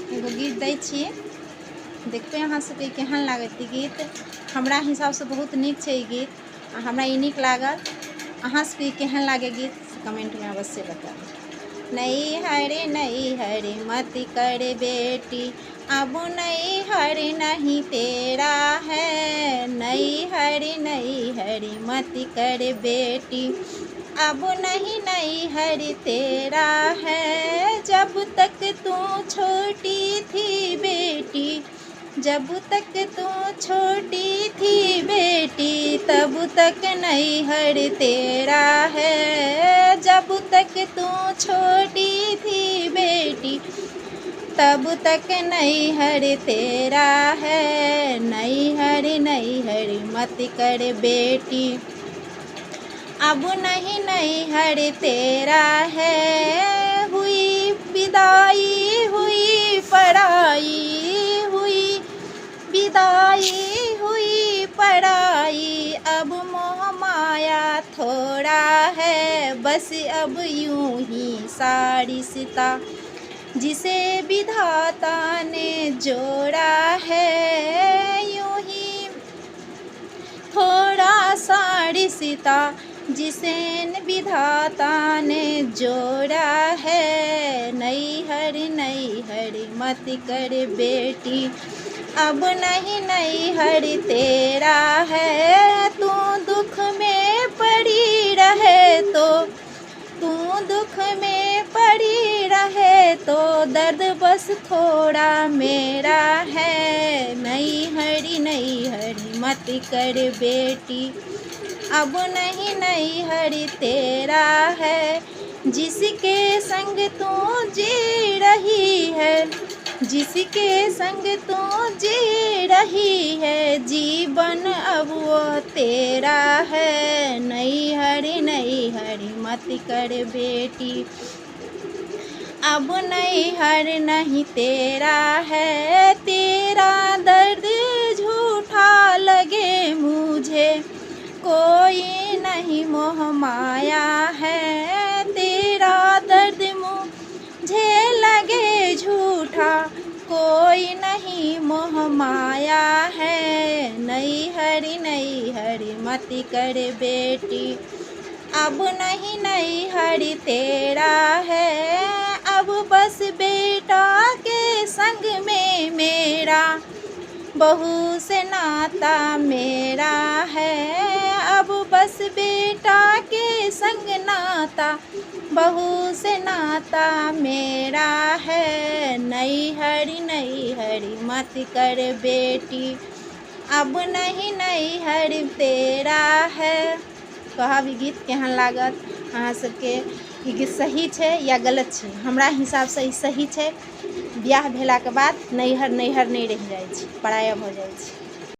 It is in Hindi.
एगो गीत दै छी, देखबै अहाँ सबके केहन लागत। ई गीत हमरा हिसाबसँ बहुत नीक छै। ई गीत आ हमरा ई नीक लागल। अहाँ सबके केहन लागे गीत से कमेंट में अवश्य बताएं। नहीं हरे मत कर बेटी, अब नहीं हरे नहीं तेरा है। नहीं हरे मत कर बेटी, अब नहीं हरे तेरा है। जब तक तू छोटी थी बेटी, जब तक तू छोटी थी बेटी, तब तक नहीं हर तेरा है। जब तक तू छोटी थी बेटी, तब तक नहीं हर तेरा है। नहीं हर मत कर बेटी, अब नहीं हर तेरा है। हुई विदाई हुई पढ़ाई, हुई विदाई हुई पढ़ाई, अब मोह माया थोड़ा है। बस अब यूं ही सा रिश्ता जिसे विधाता ने जोड़ा है। यूं ही थोड़ा सा रिश्ता जिसे विधाता ने जोड़ा है। नहीं हर मत कर बेटी, अब नहीं हर तेरा है। तू दुख में पड़ी रहे तो, तू दुख में पड़ी रहे तो, दर्द बस थोड़ा मेरा है। नहीं हरी मत कर बेटी, अब नहीं हरी तेरा है। जिसके संग तू जी रही है, जिसके संग तू जी रही है, जीवन अब वो तेरा है। नहीं हरी मत कर बेटी, अब नहीं तेरा है। तेरा दर्द झूठा लगे मुझे, कोई नहीं मोह माया है। तेरा दर्द मुझे लगे झूठा, कोई नहीं मोह माया है। नहीं हरी मत कर बेटी, अब नहीं हरी तेरा है। अब बस बेटा के संग में मेरा, बहू से नाता मेरा है। अब बस बेटा के संग नाता, बहू से नाता मेरा है। नहीं हरी मत कर बेटी, अब नहीं हर तेरा है। कहब ई गीत केहन लागत अहाँ सबके। ई गीत सही छै या गलत छै? हमरा हिसाबसँ ई सही छै। बियाह भेलाके बाद नैहर नहि रहि जाइ छै, पराया भऽ जाइ छै।